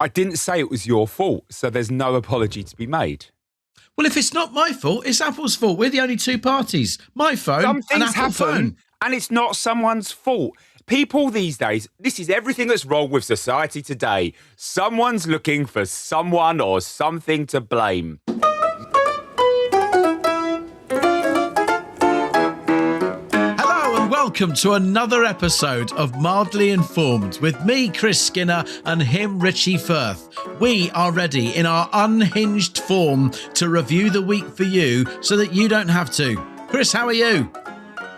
I didn't say it was your fault, so there's no apology to be made. Well, if it's not my fault, it's Apple's fault. We're the only two parties. My phone Some and things Apple happen, phone. and it's not someone's fault. People these days, this is everything that's wrong with society today. Someone's looking for someone or something to blame. Welcome to another episode of Mildly Informed with me, Chris Skinner, and him, Richie Firth. We are ready in our unhinged form to review the week for you so that you don't have to. Chris, how are you?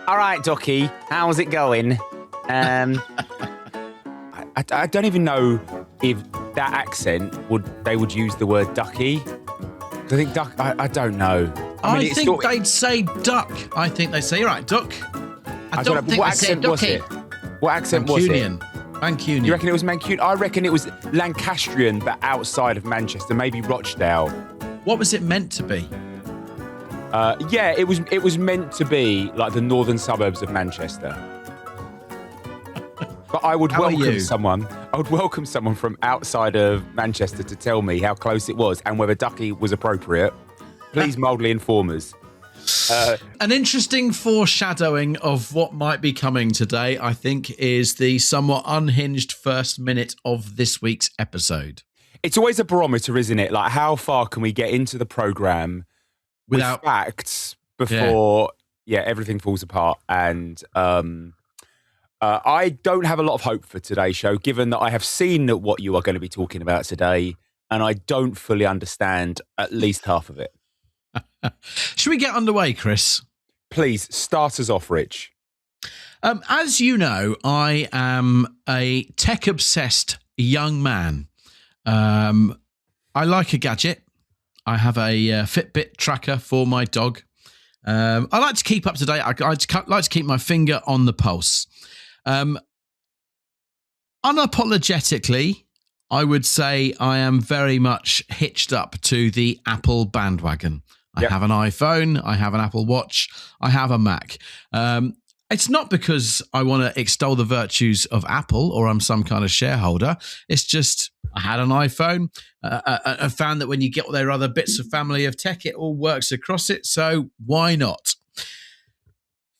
All right, Ducky. How's it going? I don't even know if that accent they would use the word ducky. I think duck. I don't know. I think they'd say duck. I think they'd say, all right, duck. I don't know. What accent was it? What accent was it? Mancunian. You reckon it was Mancunian? I reckon it was Lancastrian, but outside of Manchester, maybe Rochdale. What was it meant to be? Yeah, it was meant to be like the northern suburbs of Manchester. But I would welcome someone. I would welcome someone from outside of Manchester to tell me how close it was and whether ducky was appropriate. Please mildly inform us. An interesting foreshadowing of what might be coming today, I think, is the somewhat unhinged first minute of this week's episode. It's always a barometer, isn't it? Like, how far can we get into the programme without facts before everything falls apart? And I don't have a lot of hope for today's show, given that I have seen what you are going to be talking about today, and I don't fully understand at least half of it. Should we get underway, Chris? Please, start us off, Rich. As you know, I am a tech-obsessed young man. I like a gadget. I have a Fitbit tracker for my dog. I like to keep up to date. I like to keep my finger on the pulse. Unapologetically, I would say I am very much hitched up to the Apple bandwagon. I have an iPhone, I have an Apple Watch, I have a Mac. It's not because I want to extol the virtues of Apple or I'm some kind of shareholder. It's just I had an iPhone. I found that when you get all their other bits of family of tech, it all works across it. So why not?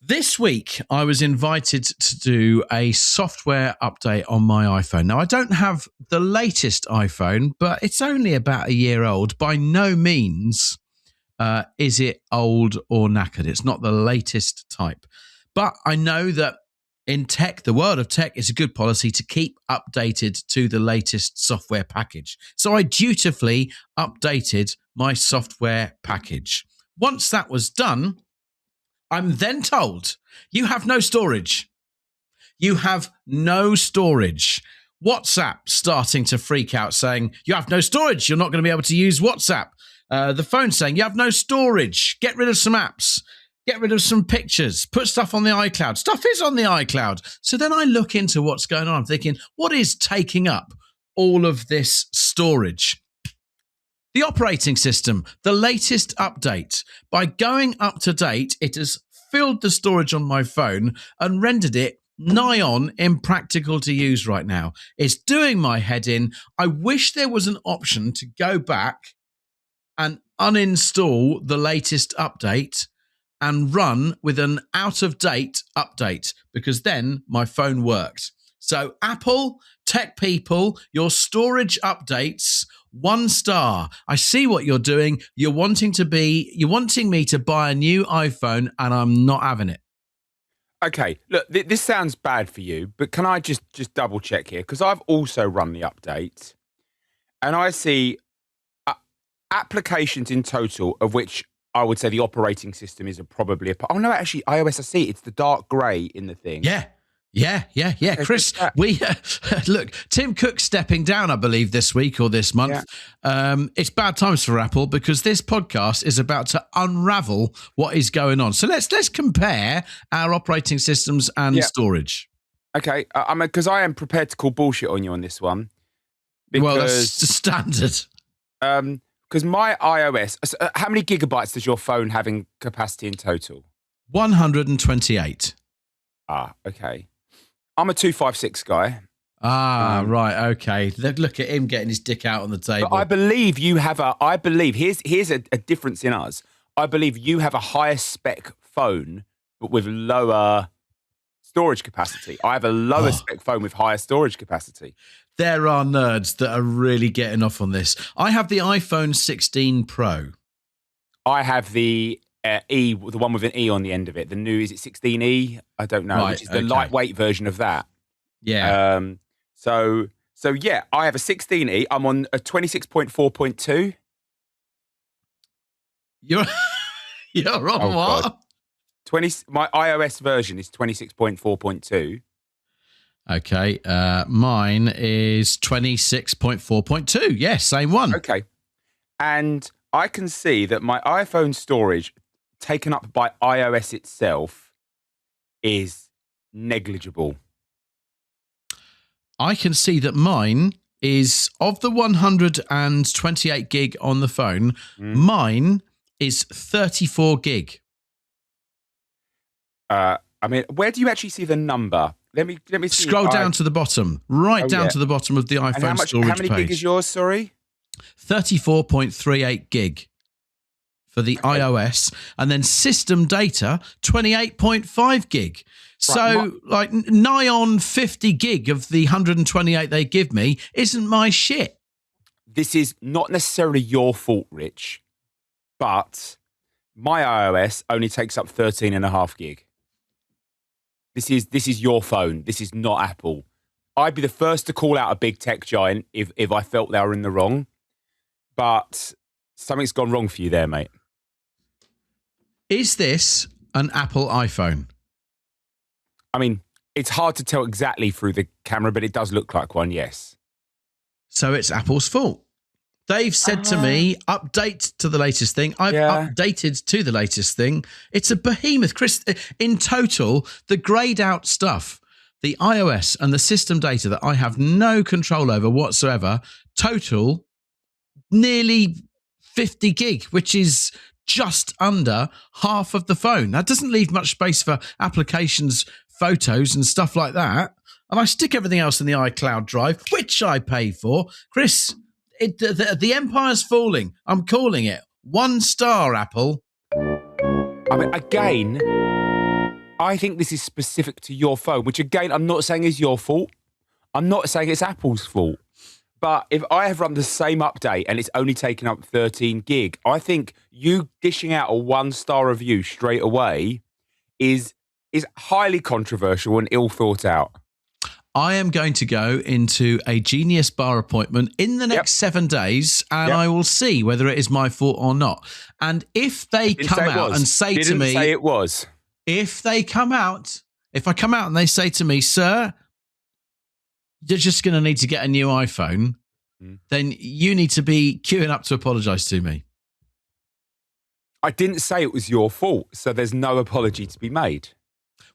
This week, I was invited to do a software update on my iPhone. Now, I don't have the latest iPhone, but it's only about a year old. By no means is it old or knackered. It's not the latest type. But I know that in tech, the world of tech, it's a good policy to keep updated to the latest software package. So I dutifully updated my software package. Once that was done, I'm then told, you have no storage. You have no storage. WhatsApp starting to freak out saying, you have no storage. You're not going to be able to use WhatsApp. The phone saying, you have no storage. Get rid of some apps. Get rid of some pictures. Put stuff on the iCloud. Stuff is on the iCloud. So then I look into what's going on. I'm thinking, what is taking up all of this storage? The operating system, the latest update. By going up to date, it has filled the storage on my phone and rendered it nigh on impractical to use right now. It's doing my head in. I wish there was an option to go back and uninstall the latest update and run with an out-of-date update, because then my phone worked. So Apple, tech people, your storage updates, 1 star. I see what you're doing. You're wanting me to buy a new iPhone, and I'm not having it. Okay, look, this sounds bad for you, but can I just double check here? Because I've also run the update, and I see applications in total, of which I would say the operating system is probably a part. Oh no, actually, iOS, I see it's the dark grey in the thing. Yeah. Chris, we look, Tim Cook stepping down, I believe, this week or this month. Yeah. It's bad times for Apple because this podcast is about to unravel what is going on. So let's compare our operating systems and storage. Okay, because I am prepared to call bullshit on you on this one. Well, that's standard. Because my iOS, how many gigabytes does your phone have in capacity in total? 128. Okay. I'm a 256 guy. Right. Okay. Look at him getting his dick out on the table. But I believe you have here's a difference in us. I believe you have a higher spec phone, but with lower storage capacity. I have a lower spec phone with higher storage capacity. There are nerds that are really getting off on this. I have the iPhone 16 Pro. I have the the one with an E on the end of it. The new, is it 16E? I don't know, which is the lightweight version of that. Yeah. So yeah, I have a 16E. I'm on a 26.4.2. You're on what? God. My iOS version is 26.4.2. Okay. Mine is 26.4.2. Yes, same one. Okay. And I can see that my iPhone storage taken up by iOS itself is negligible. I can see that mine is, of the 128 gig on the phone, mine is 34 gig. I mean, where do you actually see the number? Let me see. Scroll down to the bottom, down to the bottom of the iPhone storage page. How many gig is yours, sorry? 34.38 gig for the iOS, and then system data, 28.5 gig. So, nigh on 50 gig of the 128 they give me isn't my shit. This is not necessarily your fault, Rich, but my iOS only takes up 13.5 gig. This is your phone. This is not Apple. I'd be the first to call out a big tech giant if I felt they were in the wrong. But something's gone wrong for you there, mate. Is this an Apple iPhone? I mean, it's hard to tell exactly through the camera, but it does look like one, yes. So it's Apple's fault. They've said to me, update to the latest thing. I've updated to the latest thing. It's a behemoth. Chris, in total, the grayed out stuff, the iOS and the system data that I have no control over whatsoever, total nearly 50 gig, which is just under half of the phone. That doesn't leave much space for applications, photos and stuff like that. And I stick everything else in the iCloud drive, which I pay for. Chris, the empire's falling. I'm calling it. 1 star, Apple. I mean, again, I think this is specific to your phone, which again, I'm not saying is your fault. I'm not saying it's Apple's fault. But if I have run the same update and it's only taken up 13 gig, I think you dishing out a 1 star review straight away is highly controversial and ill thought out. I am going to go into a Genius Bar appointment in the next 7 days, and I will see whether it is my fault or not. And if they come out and say to me, say it was. If I come out and they say to me, sir, you're just going to need to get a new iPhone, then you need to be queuing up to apologize to me. I didn't say it was your fault, so there's no apology to be made.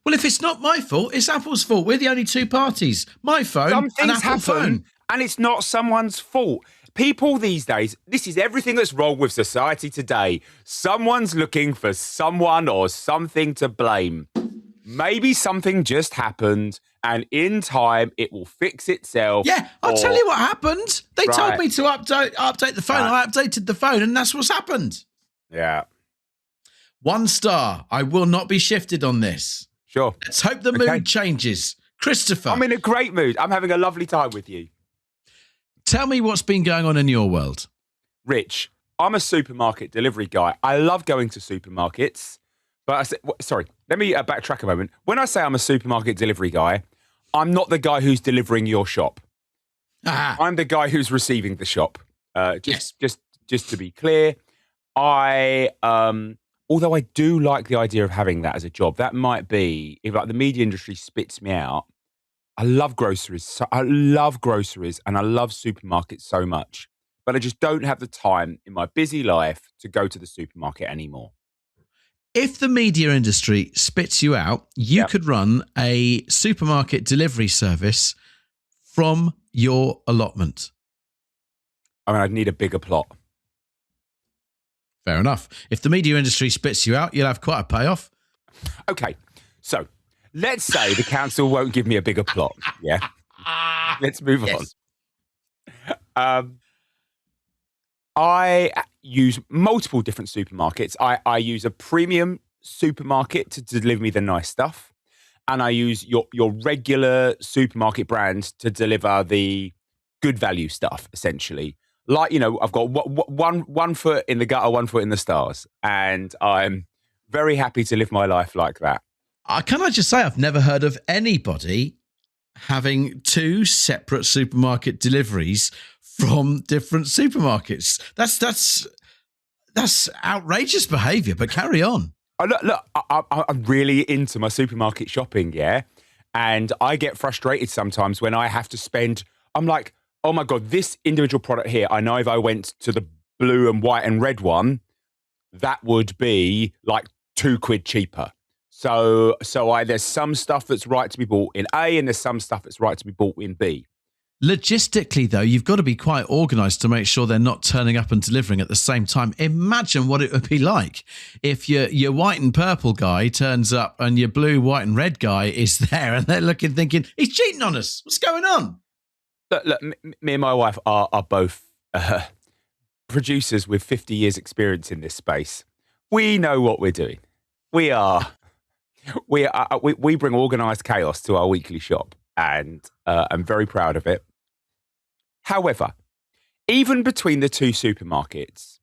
Well, if it's not my fault, it's Apple's fault. We're the only two parties. My phone and Apple phone. And it's not someone's fault. People these days, this is everything that's wrong with society today. Someone's looking for someone or something to blame. Maybe something just happened, and in time, it will fix itself. Yeah, I'll tell you what happened. They told me to update the phone. I updated the phone, and that's what's happened. Yeah. 1 star. I will not be shifted on this. Sure. Let's hope the mood changes. Christopher. I'm in a great mood. I'm having a lovely time with you. Tell me what's been going on in your world. Rich, I'm a supermarket delivery guy. I love going to supermarkets. But let me backtrack a moment. When I say I'm a supermarket delivery guy, I'm not the guy who's delivering your shop. I'm the guy who's receiving the shop. Just to be clear, although I do like the idea of having that as a job, that might be, if like the media industry spits me out, I love groceries. So I love groceries and I love supermarkets so much, but I just don't have the time in my busy life to go to the supermarket anymore. If the media industry spits you out, you could run a supermarket delivery service from your allotment. I mean, I'd need a bigger plot. Fair enough. If the media industry spits you out, you'll have quite a payoff. Okay, so let's say the council won't give me a bigger plot, yeah? Let's move Yes. on. I use multiple different supermarkets. I use a premium supermarket to deliver me the nice stuff. And I use your regular supermarket brand to deliver the good value stuff, essentially. Like, I've got one foot in the gutter, one foot in the stars. And I'm very happy to live my life like that. Can I just say, I've never heard of anybody having two separate supermarket deliveries from different supermarkets. That's outrageous behaviour, but carry on. Look, I'm really into my supermarket shopping, yeah? And I get frustrated sometimes when I have to spend, I'm like, oh my God, this individual product here, I know if I went to the blue and white and red one, that would be like £2 cheaper. So there's some stuff that's right to be bought in A and there's some stuff that's right to be bought in B. Logistically, though, you've got to be quite organised to make sure they're not turning up and delivering at the same time. Imagine what it would be like if your white and purple guy turns up and your blue, white and red guy is there and they're looking, thinking, he's cheating on us. What's going on? Look, me and my wife are both producers with 50 years experience in this space. We know what we're doing. We bring organised chaos to our weekly shop, and I'm very proud of it. However, even between the two supermarkets,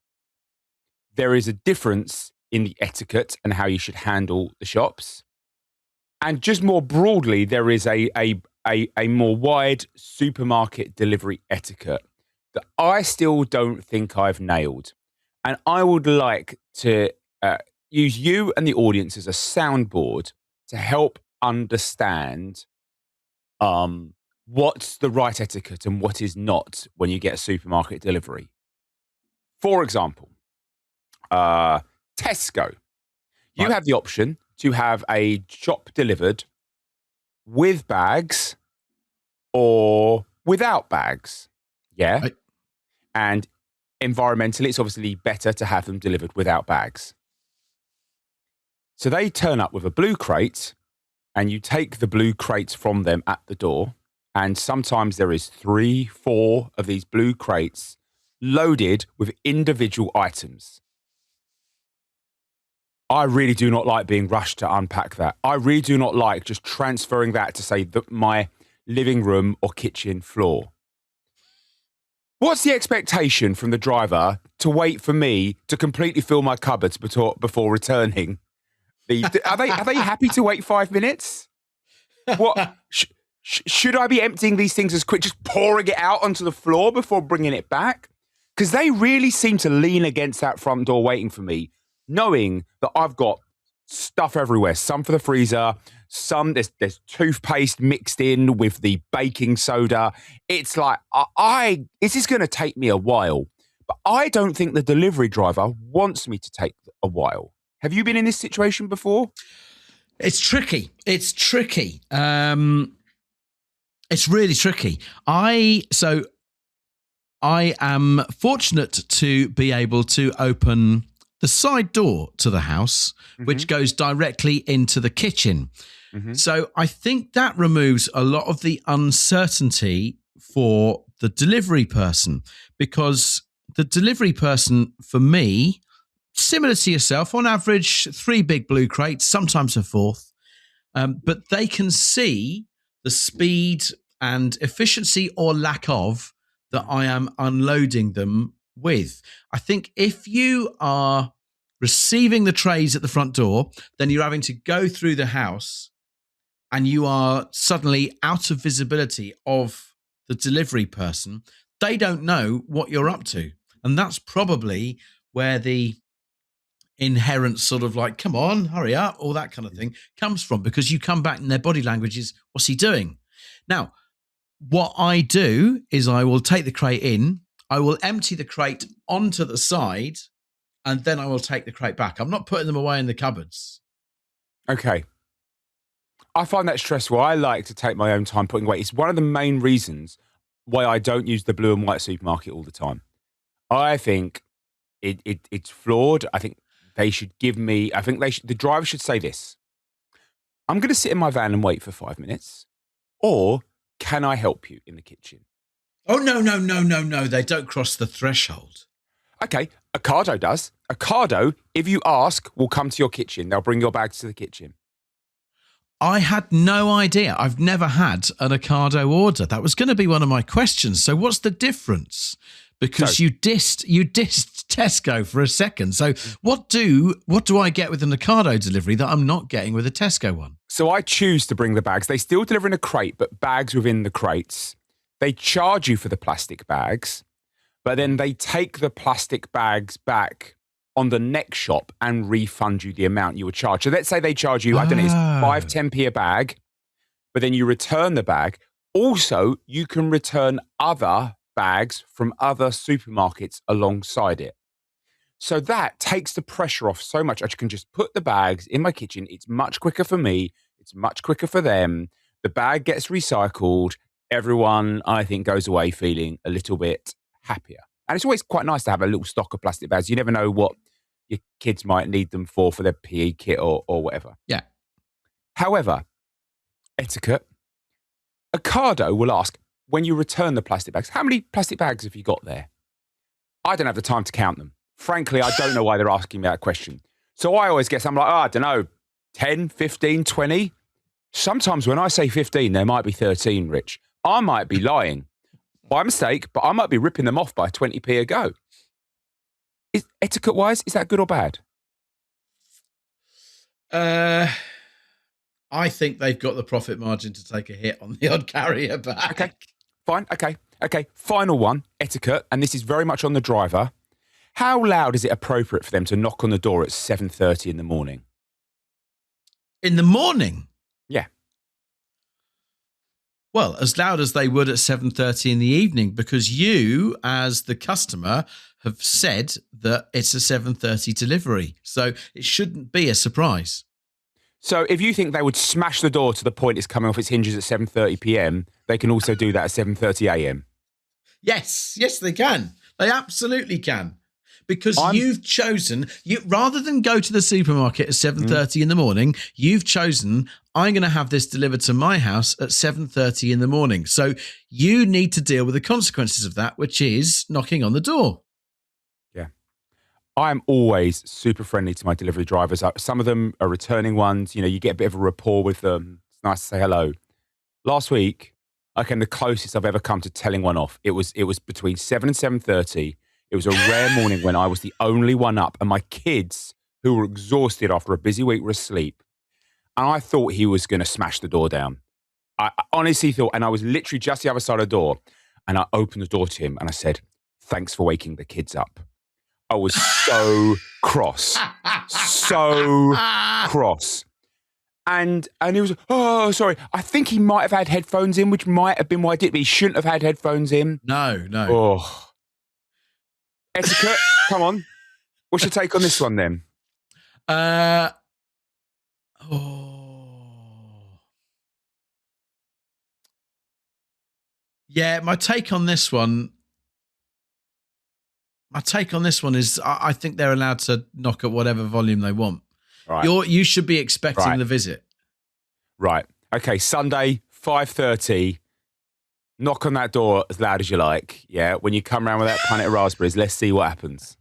there is a difference in the etiquette and how you should handle the shops. And just more broadly, there is a more wide supermarket delivery etiquette that I still don't think I've nailed. And I would like to use you and the audience as a soundboard to help understand what's the right etiquette and what is not when you get a supermarket delivery. For example, Tesco. You have the option to have a shop delivered with bags or without bags. Yeah. Right. And environmentally, it's obviously better to have them delivered without bags. So they turn up with a blue crate and you take the blue crates from them at the door. And sometimes there is 3-4 of these blue crates loaded with individual items. I really do not like being rushed to unpack that. I really do not like just transferring that to, say, my living room or kitchen floor. What's the expectation from the driver to wait for me to completely fill my cupboards before returning? Are they happy to wait 5 minutes? What should I be emptying these things as quick, just pouring it out onto the floor before bringing it back? Because they really seem to lean against that front door waiting for me, knowing that I've got stuff everywhere. Some for the freezer, some there's toothpaste mixed in with the baking soda. It's like this is going to take me a while, but I don't think the delivery driver wants me to take a while. Have you been in this situation before? It's tricky. It's really tricky. I am fortunate to be able to open the side door to the house, which goes directly into the kitchen. So I think that removes a lot of the uncertainty for the delivery person, because the delivery person, for me, similar to yourself, on average, 3 big blue crates, sometimes a 4th, but they can see the speed and efficiency or lack of that I am unloading them with. I think if you are receiving the trays at the front door, then you're having to go through the house and you are suddenly out of visibility of the delivery person. They don't know what you're up to. And that's probably where the inherent sort of like, come on, hurry up, all that kind of thing comes from, because you come back and their body language is, what's he doing? Now, what I do is I will take the crate in, I will empty the crate onto the side, and then I will take the crate back. I'm not putting them away in the cupboards. Okay. I find that stressful. I like to take my own time putting away. It's one of the main reasons why I don't use the blue and white supermarket all the time. I think it's flawed. I think they should give me, the driver should say this: I'm going to sit in my van and wait for 5 minutes, or can I help you in the kitchen? Oh, no. They don't cross the threshold. Okay, Ocado does. Ocado, if you ask, will come to your kitchen. They'll bring your bags to the kitchen. I had no idea. I've never had an Ocado order. That was going to be one of my questions. So what's the difference? Because you dissed Tesco for a second. So what do I get with an Ocado delivery that I'm not getting with a Tesco one? So I choose to bring the bags. They still deliver in a crate, but bags within the crates. They charge you for the plastic bags, but then they take the plastic bags back on the next shop and refund you the amount you were charged. So let's say they charge you, I don't know, it's 5-10p a bag, but then you return the bag. Also, you can return other bags from other supermarkets alongside it. So that takes the pressure off so much. I can just put the bags in my kitchen. It's much quicker for me. It's much quicker for them. The bag gets recycled. Everyone, I think, goes away feeling a little bit happier. And it's always quite nice to have a little stock of plastic bags. You never know what your kids might need them for their PE kit or whatever. Yeah. However, Etiquette, Ocado will ask, when you return the plastic bags, how many plastic bags have you got there? I don't have the time to count them. Frankly, I don't know why they're asking me that question. So I always guess, I'm like, I don't know, 10, 15, 20? Sometimes when I say 15, there might be 13, Rich. I might be lying by mistake, but I might be ripping them off by 20p a go. Is etiquette-wise, is that good or bad? I think they've got the profit margin to take a hit on the odd carrier bag. Okay, fine. Okay. Final one, etiquette, and this is very much on the driver. How loud is it appropriate for them to knock on the door at 7:30 in the morning? In the morning? Yeah. Well, as loud as they would at 7:30 in the evening, because you, as the customer, have said that it's a 7:30 delivery. So it shouldn't be a surprise. So if you think they would smash the door to the point it's coming off its hinges at 7:30 p.m, they can also do that at 7:30 a.m. Yes, they can. They absolutely can. Because you've chosen, rather than go to the supermarket at 7:30 in the morning, you've chosen, I'm going to have this delivered to my house at 7:30 in the morning. So you need to deal with the consequences of that, which is knocking on the door. Yeah. I'm always super friendly to my delivery drivers. Some of them are returning ones. You know, you get a bit of a rapport with them. It's nice to say hello. Last week, I came the closest I've ever come to telling one off. It was between 7 and 7:30. It was a rare morning when I was the only one up and my kids, who were exhausted after a busy week, were asleep. And I thought he was going to smash the door down. I honestly thought, and I was literally just the other side of the door, and I opened the door to him and I said, "Thanks for waking the kids up." I was so cross. And he was, "Oh, sorry. I think he might have had headphones in, which might have been why I did, but he shouldn't have had headphones in." No. Oh. Etiquette, come on. What's your take on this one then? Yeah, my take on this one is I think they're allowed to knock at whatever volume they want. Right. You should be expecting the visit. Right. Okay, Sunday, 5:30. Knock on that door as loud as you like. Yeah, when you come around with that punnet of raspberries, let's see what happens.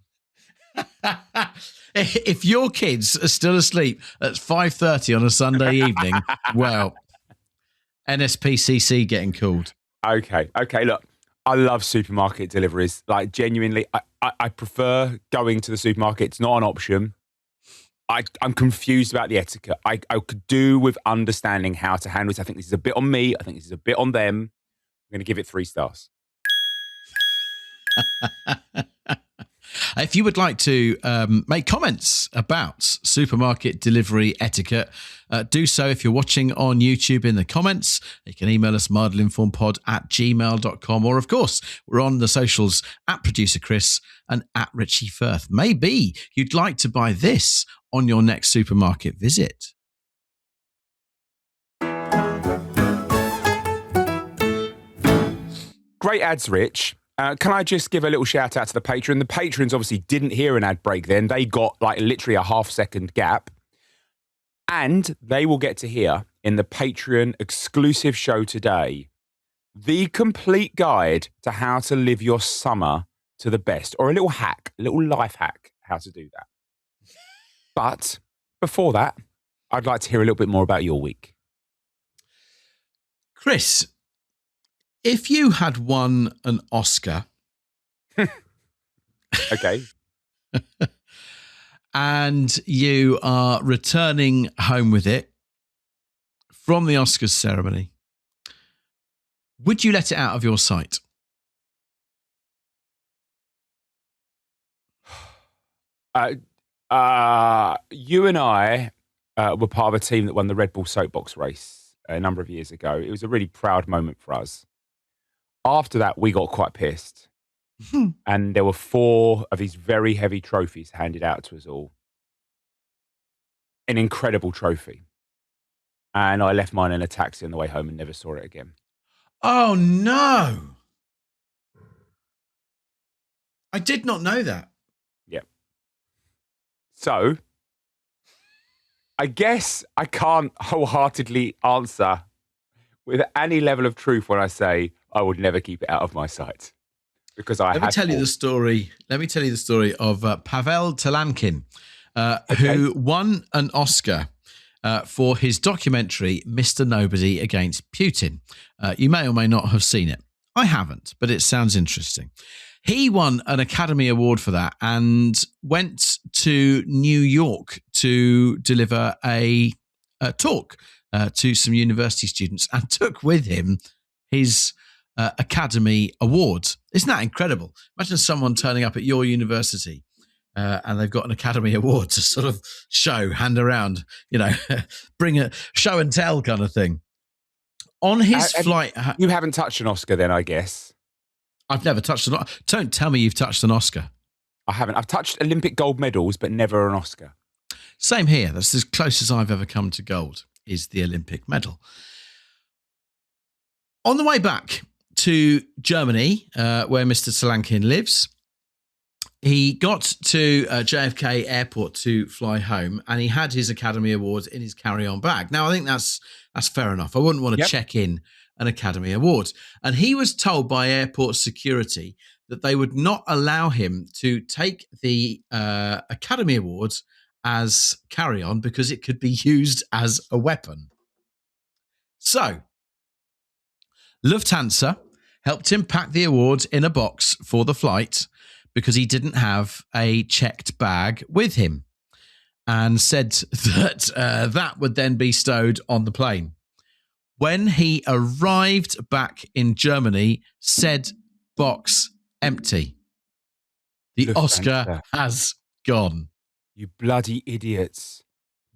If your kids are still asleep at 5:30 on a Sunday evening, well, NSPCC getting called. Okay, look, I love supermarket deliveries. Like, genuinely, I prefer going to the supermarket. It's not an option. I'm confused about the etiquette. I could do with understanding how to handle it. I think this is a bit on me. I think this is a bit on them. I'm going to give it 3 stars. If you would like to make comments about supermarket delivery etiquette, do so if you're watching on YouTube in the comments. You can email us mardlinformpod@gmail.com, or of course, we're on the socials at Producer Chris and at Richie Firth. Maybe you'd like to buy this on your next supermarket visit. Great ads, Rich. Can I just give a little shout out to the Patreon? The patrons obviously didn't hear an ad break then. They got like literally a half-second gap. And they will get to hear in the Patreon exclusive show today The complete guide to how to live your summer to the best, or a little hack, a little life hack, how to do that. But before that, I'd like to hear a little bit more about your week. Chris, if you had won an Oscar... Okay. and you are returning home with it from the Oscars ceremony, would you let it out of your sight? You and I were part of a team that won the Red Bull soapbox race a number of years ago. It was a really proud moment for us. After that, we got quite pissed. And there were 4 of these very heavy trophies handed out to us all. An incredible trophy. And I left mine in a taxi on the way home and never saw it again. Oh, no. I did not know that. Yep. So, I guess I can't wholeheartedly answer with any level of truth when I say I would never keep it out of my sight. Because Let me tell you the story of Pavel Telankin, who won an Oscar for his documentary, Mr. Nobody Against Putin. You may or may not have seen it. I haven't, but it sounds interesting. He won an Academy Award for that and went to New York to deliver a talk to some university students and took with him his Academy Awards. Isn't that incredible? Imagine someone turning up at your university and they've got an Academy Award to sort of hand around, bring a show and tell kind of thing. On his flight... You haven't touched an Oscar then, I guess. I've never touched an Oscar. Don't tell me you've touched an Oscar. I haven't. I've touched Olympic gold medals, but never an Oscar. Same here. That's as close as I've ever come to gold, is the Olympic medal. On the way back to Germany, where Mr. Telankin lives, he got to JFK Airport to fly home, and he had his Academy Awards in his carry-on bag. Now, I think that's fair enough. I wouldn't want to check in an Academy Award. And he was told by airport security that they would not allow him to take the Academy Awards as carry-on because it could be used as a weapon. So, Lufthansa helped him pack the awards in a box for the flight because he didn't have a checked bag with him, and said that that would then be stowed on the plane. When he arrived back in Germany, said box empty. The Lufthansa. Oscar has gone. You bloody idiots.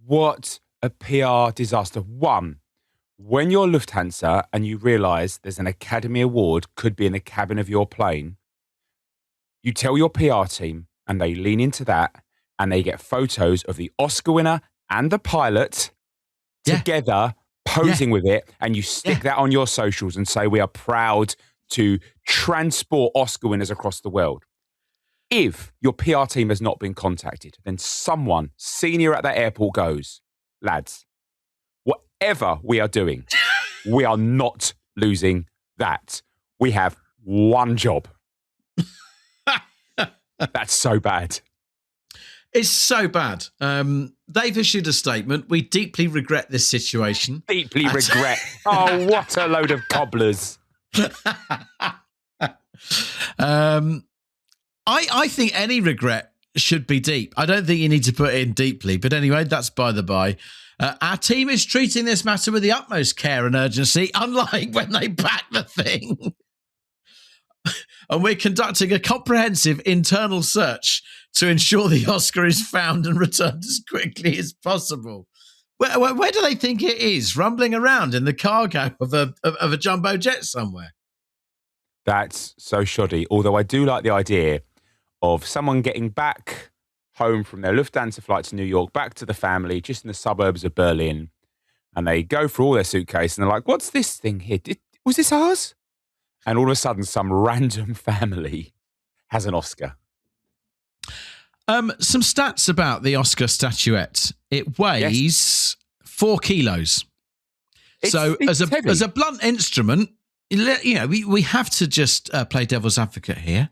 What a PR disaster. One, when you're Lufthansa and you realise there's an Academy Award could be in the cabin of your plane, you tell your PR team and they lean into that and they get photos of the Oscar winner and the pilot together posing with it, and you stick that on your socials and say, we are proud to transport Oscar winners across the world. If your PR team has not been contacted, then someone senior at that airport goes, lads, whatever we are doing, we are not losing that. We have one job. That's so bad. It's so bad. They've issued a statement. We deeply regret this situation. Deeply regret. Oh, what a load of cobblers. I think any regret should be deep. I don't think you need to put it in deeply. But anyway, that's by the by. Our team is treating this matter with the utmost care and urgency, unlike when they packed the thing. And we're conducting a comprehensive internal search to ensure the Oscar is found and returned as quickly as possible. Where do they think it is? Rumbling around in the cargo of a jumbo jet somewhere? That's so shoddy. Although I do like the idea of someone getting back home from their Lufthansa flight to New York, back to the family, just in the suburbs of Berlin, and they go through all their suitcase and they're like, what's this thing here? Was this ours? And all of a sudden, some random family has an Oscar. Some stats about the Oscar statuette. It weighs 4 kilos. As a blunt instrument, We have to just play devil's advocate here.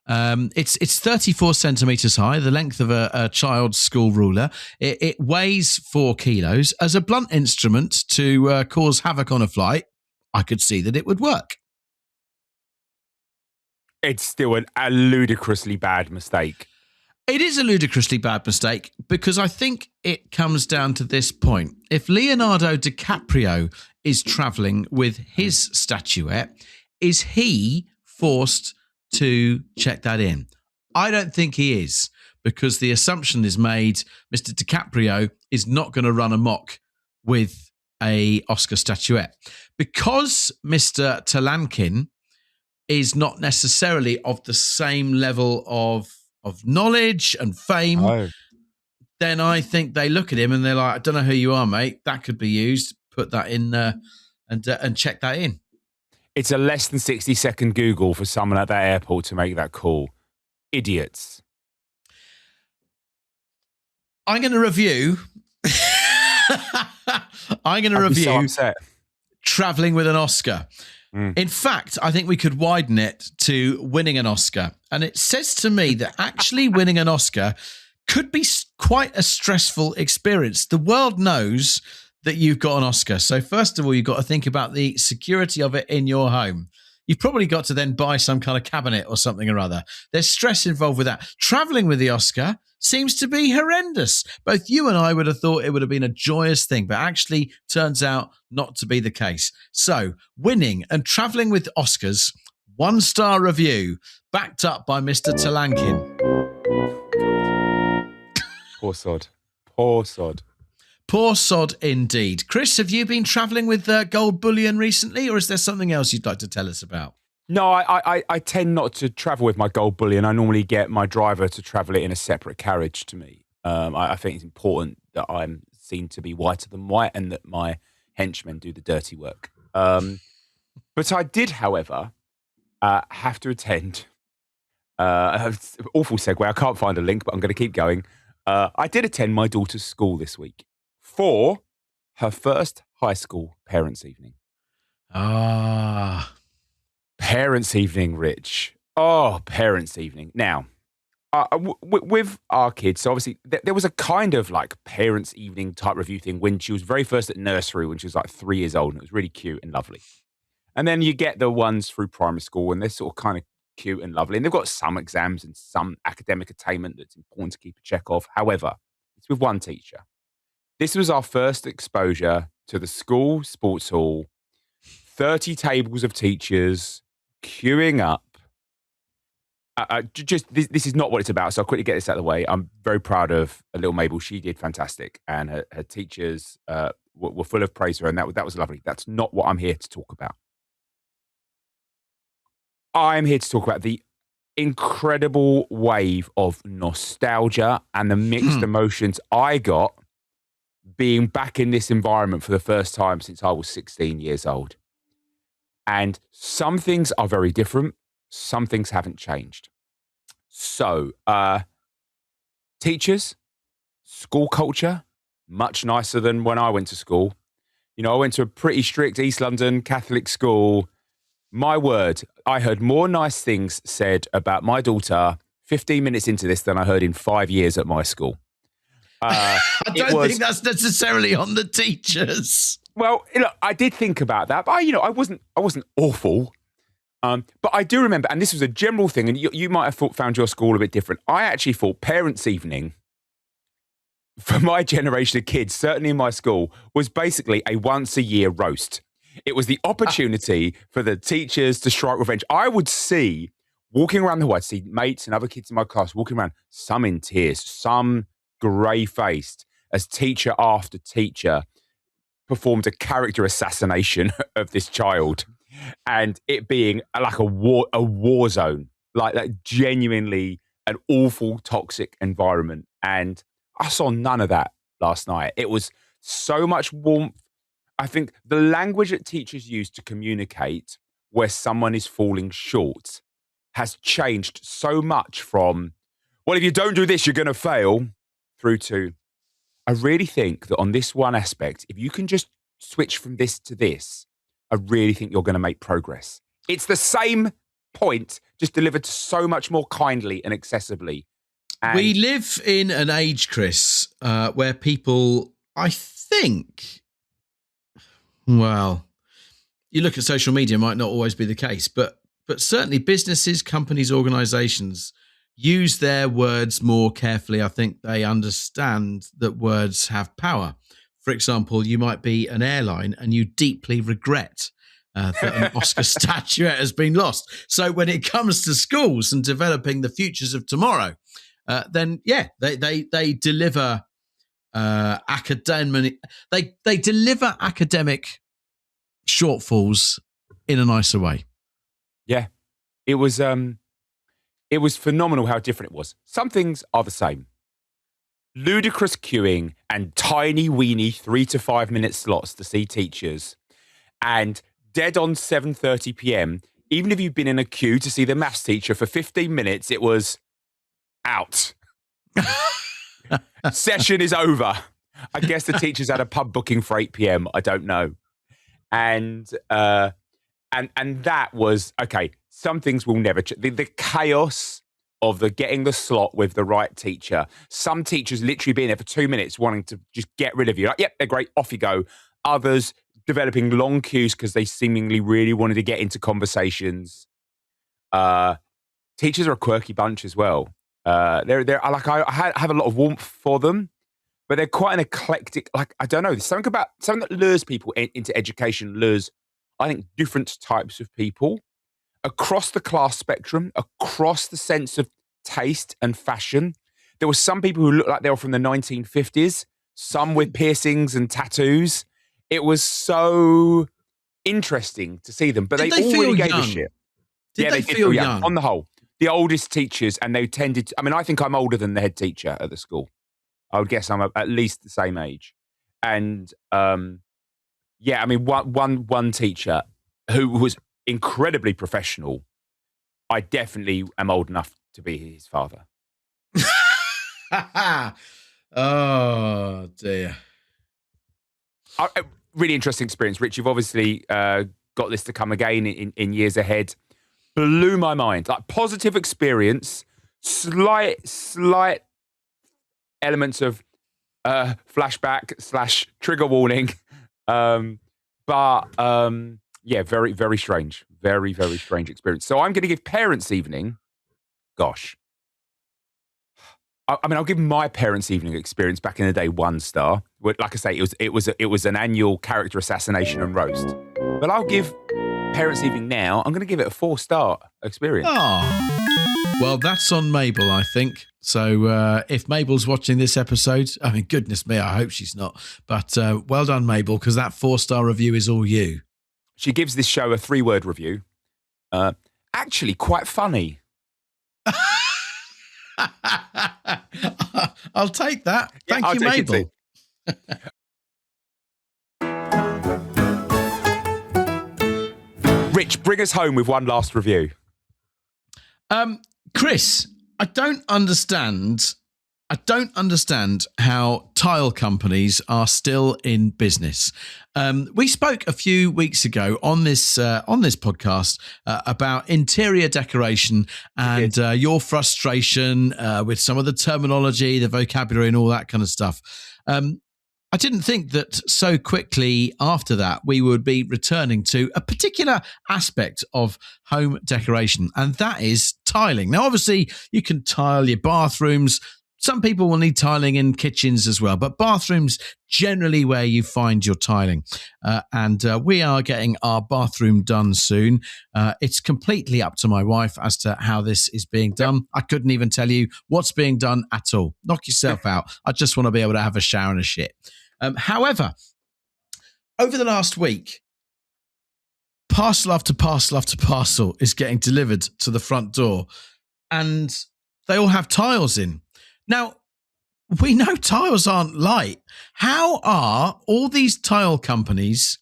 It's 34 centimeters high, the length of a child's school ruler. It weighs 4 kilos. As a blunt instrument to cause havoc on a flight, I could see that it would work. It's still a ludicrously bad mistake. It is a ludicrously bad mistake because I think it comes down to this point. If Leonardo DiCaprio is travelling with his statuette, is he forced to check that in? I don't think he is, because the assumption is made Mr. DiCaprio is not going to run amok with a Oscar statuette. Because Mr. Talankin is not necessarily of the same level of knowledge and fame, then I think they look at him and they're like, I don't know who you are, mate. That could be used. Put that in and check that in. It's a less than 60-second Google for someone at that airport to make that call. Idiots. I'm going to review. So upset. Traveling with an Oscar. In fact, I think we could widen it to winning an Oscar. And it says to me that actually winning an Oscar could be quite a stressful experience. The world knows that you've got an Oscar. So first of all, you've got to think about the security of it in your home. You've probably got to then buy some kind of cabinet or something or other. There's stress involved with that. Traveling with the Oscar seems to be horrendous. Both you and I would have thought it would have been a joyous thing, but actually turns out not to be the case. So winning and traveling with Oscars, 1-star review, backed up by Mr. Talankin. Poor sod. Poor sod. Poor sod indeed. Chris, have you been travelling with gold bullion recently, or is there something else you'd like to tell us about? No, I tend not to travel with my gold bullion. I normally get my driver to travel it in a separate carriage to me. I think it's important that I'm seen to be whiter than white and that my henchmen do the dirty work. But I did, however, have to attend. Awful segue. I can't find a link, but I'm going to keep going. I did attend my daughter's school this week for her first high school parents' evening. Parents' evening, Rich. Oh, parents' evening. Now, with our kids, so obviously there was a kind of like parents' evening type review thing when she was very first at nursery, when she was like 3 years old, and it was really cute and lovely. And then you get the ones through primary school, and they're sort of kind of cute and lovely. And they've got some exams and some academic attainment that's important to keep a check of. However, it's with one teacher. This was our first exposure to the school sports hall, 30 tables of teachers queuing up. This is not what it's about, so I'll quickly get this out of the way. I'm very proud of little Mabel. She did fantastic, and her teachers were full of praise for her, and that was lovely. That's not what I'm here to talk about. I'm here to talk about the incredible wave of nostalgia and the mixed emotions I got being back in this environment for the first time since I was 16 years old. And some things are very different. Some things haven't changed. So, teachers, school culture, much nicer than when I went to school. You know, I went to a pretty strict East London Catholic school. My word, I heard more nice things said about my daughter 15 minutes into this than I heard in 5 years at my school. I don't think that's necessarily on the teachers. Well, I did think about that, but I wasn't awful. But I do remember, and this was a general thing, and you might have found your school a bit different. I actually thought parents' evening for my generation of kids, certainly in my school, was basically a once-a-year roast. It was the opportunity for the teachers to strike revenge. I would see, walking around the hall, I'd see mates and other kids in my class walking around, some in tears, some grey-faced, as teacher after teacher performed a character assassination of this child, and it being like a war zone, like genuinely an awful, toxic environment. And I saw none of that last night. It was so much warmth. I think the language that teachers use to communicate where someone is falling short has changed so much from, well, if you don't do this, you're going to fail, through to, I really think that on this one aspect, if you can just switch from this to this, I really think you're going to make progress. It's the same point, just delivered so much more kindly and accessibly. And we live in an age, Chris, where people, I think, well, you look at social media, might not always be the case, but certainly businesses, companies, organizations use their words more carefully. I think they understand that words have power. For example, you might be an airline and you deeply regret that an Oscar statuette has been lost. So when it comes to schools and developing the futures of tomorrow, then they deliver academic. They deliver academic shortfalls in a nicer way. Yeah, it was phenomenal how different it was. Some things are the same. Ludicrous queuing and tiny weeny 3 to 5 minute slots to see teachers, and dead on 7:30 p.m. Even if you've been in a queue to see the maths teacher for 15 minutes, it was out. Session is over. I guess the teachers had a pub booking for 8 p.m. I don't know. And that was, okay, some things will never change. The chaos of getting the slot with the right teacher. Some teachers literally being there for 2 minutes wanting to just get rid of you. Like, yep, they're great, off you go. Others developing long queues because they seemingly really wanted to get into conversations. Teachers are a quirky bunch as well. They're like, I have a lot of warmth for them, but they're quite an eclectic, like, I don't know, there's something that lures people into education, lures, I think, different types of people across the class spectrum, across the sense of taste and fashion. There were some people who looked like they were from the 1950s, some with piercings and tattoos. It was so interesting to see them, but they all really gave a shit. Did they feel young? On the whole, the oldest teachers, and they tended to, I mean, I think I'm older than the head teacher at the school. I would guess I'm at least the same age. And yeah, I mean, one teacher who was incredibly professional, I definitely am old enough to be his father. Oh, dear. A really interesting experience. Rich, you've obviously got this to come again in years ahead. Blew my mind. Like, positive experience, slight elements of flashback / trigger warning. But yeah, very, very strange. Very, very strange experience. So I'm going to give Parents' Evening, gosh. I mean, I'll give my Parents' Evening experience back in the day 1 star. Like I say, it was an annual character assassination and roast. But I'll give Parents' Evening now, I'm going to give it a 4-star experience. Oh, well, that's on Mabel, I think. So if Mabel's watching this episode, I mean, goodness me, I hope she's not. But well done, Mabel, because that 4-star review is all you. She gives this show a 3-word review. Actually, quite funny. I'll take that. Thank you, Mabel. Rich, bring us home with one last review. Chris, I don't understand how tile companies are still in business. We spoke a few weeks ago on this podcast about interior decoration and your frustration with some of the terminology, the vocabulary, and all that kind of stuff. I didn't think that so quickly after that we would be returning to a particular aspect of home decoration, and that is tiling. Now, obviously, you can tile your bathrooms. Some people will need tiling in kitchens as well, but bathrooms generally where you find your tiling. And we are getting our bathroom done soon. It's completely up to my wife as to how this is being done. I couldn't even tell you what's being done at all. Knock yourself out. I just want to be able to have a shower and a shit. However, over the last week, parcel after parcel after parcel is getting delivered to the front door, and they all have tiles in. Now, we know tiles aren't light. How are all these tile companies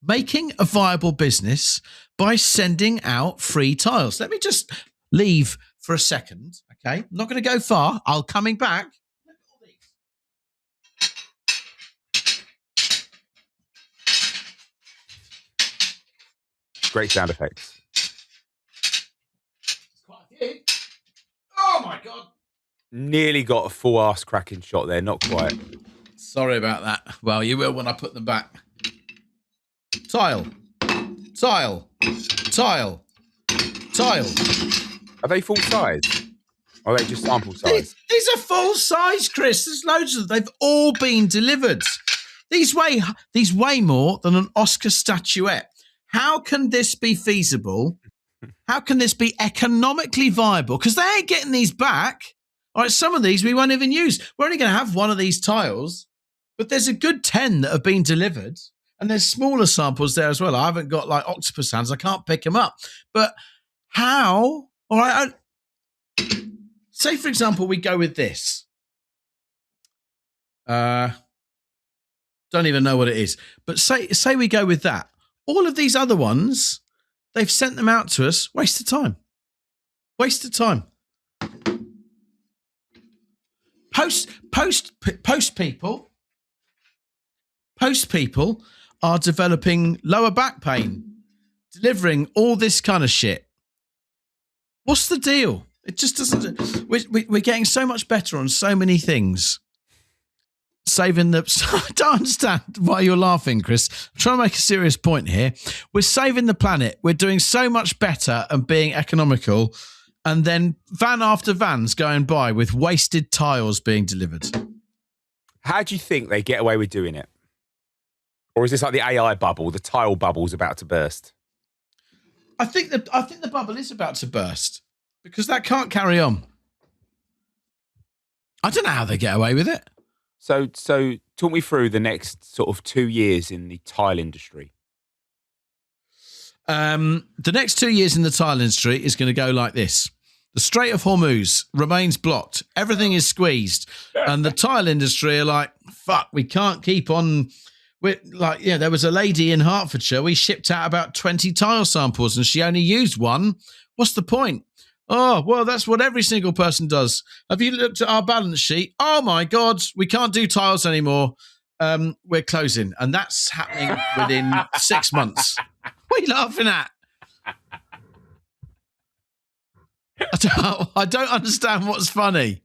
making a viable business by sending out free tiles? Let me just leave for a second, okay? I'm not going to go far. I'll coming back. Look at all these. Great sound effects. Quite a few. Oh my God. Nearly got a full ass cracking shot there. Not quite. Sorry about that. Well, you will when I put them back. Tile. Tile. Tile. Tile. Are they full size? Or are they just sample size? These are full size, Chris. There's loads of them. They've all been delivered. These weigh more than an Oscar statuette. How can this be feasible? How can this be economically viable? Because they ain't getting these back. All right, some of these we won't even use. We're only going to have one of these tiles, but there's a good 10 that have been delivered. And there's smaller samples there as well. I haven't got like octopus hands. I can't pick them up. But how? All right. Say, for example, we go with this. Don't even know what it is. But say we go with that. All of these other ones, they've sent them out to us. Waste of time. Waste of time. Post people are developing lower back pain, delivering all this kind of shit. What's the deal? It just doesn't. We're getting so much better on so many things. Saving the. I don't understand why you're laughing, Chris. I'm trying to make a serious point here. We're saving the planet. We're doing so much better and being economical, and then van after van's going by with wasted tiles being delivered. How do you think they get away with doing it? Or is this like the AI bubble? The tile bubble's about to burst. I think the bubble is about to burst because that can't carry on. I don't know how they get away with it. So talk me through the next sort of 2 years in the tile industry. The next 2 years in the tile industry is going to go like this. The Strait of Hormuz remains blocked. Everything is squeezed. And the tile industry are like, fuck, we can't keep on. There was a lady in Hertfordshire. We shipped out about 20 tile samples and she only used one. What's the point? Oh, well, that's what every single person does. Have you looked at our balance sheet? Oh, my God, we can't do tiles anymore. We're closing. And that's happening within 6 months. What are you laughing at? I don't understand what's funny.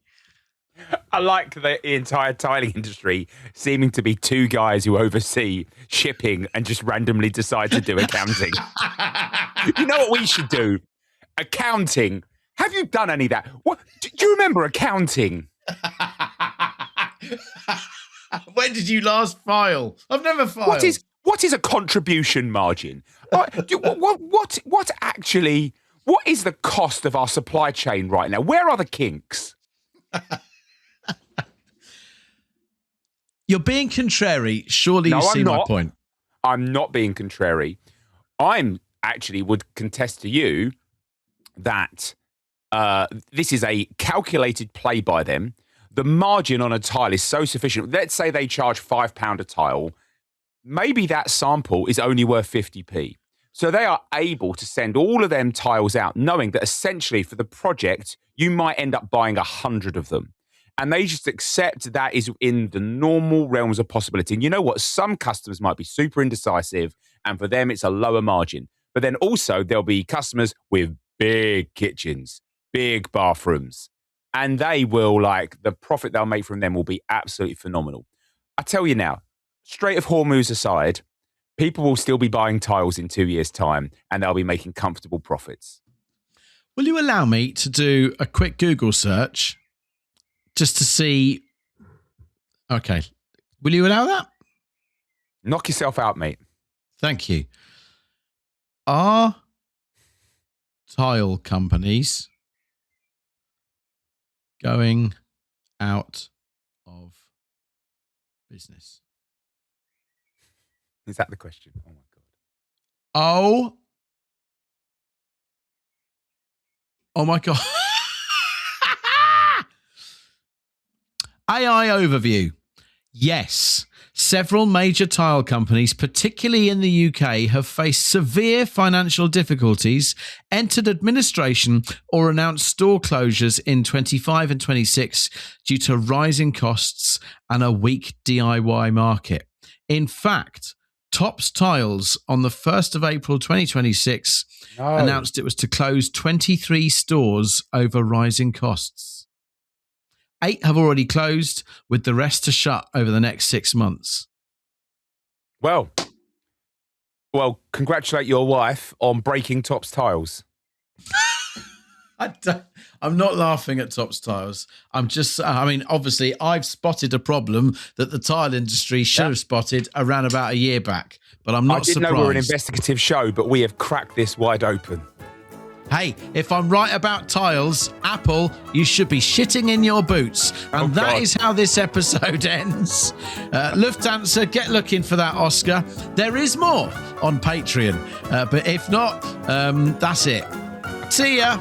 I like the entire tiling industry seeming to be two guys who oversee shipping and just randomly decide to do accounting. You know what we should do? Accounting. Have you done any of that? What, do you remember accounting? When did you last file? I've never filed. What is a contribution margin? What is the cost of our supply chain right now? Where are the kinks? You're being contrary. Surely you see my point. I'm not being contrary. I'm actually would contest to you that this is a calculated play by them. The margin on a tile is so sufficient. Let's say they charge £5 a tile. Maybe that sample is only worth 50p. So they are able to send all of them tiles out, knowing that essentially for the project, you might end up buying 100 of them. And they just accept that is in the normal realms of possibility. And you know what? Some customers might be super indecisive, and for them, it's a lower margin. But then also, there'll be customers with big kitchens, big bathrooms, and they will the profit they'll make from them will be absolutely phenomenal. I tell you now, Strait of Hormuz aside, people will still be buying tiles in 2 years' time, and they'll be making comfortable profits. Will you allow me to do a quick Google search just to see? Okay. Will you allow that? Knock yourself out, mate. Thank you. Are tile companies going out of business? Is that the question? Oh, my God. Oh my God. AI overview. Yes. Several major tile companies, particularly in the UK, have faced severe financial difficulties, entered administration, or announced store closures in 25 and 26 due to rising costs and a weak DIY market. In fact, Topps Tiles on the 1st of April 2026 announced it was to close 23 stores over rising costs. 8 have already closed, with the rest to shut over the next 6 months. Well, congratulate your wife on breaking Topps Tiles. I'm not laughing at Topps Tiles. Obviously, I've spotted a problem that the tile industry should have spotted around about a year back, but I'm not surprised. I didn't know we were an investigative show, but we have cracked this wide open. Hey, if I'm right about tiles, Apple, you should be shitting in your boots. And that is how this episode ends. Lufthansa, get looking for that Oscar. There is more on Patreon. But if not, that's it. See ya.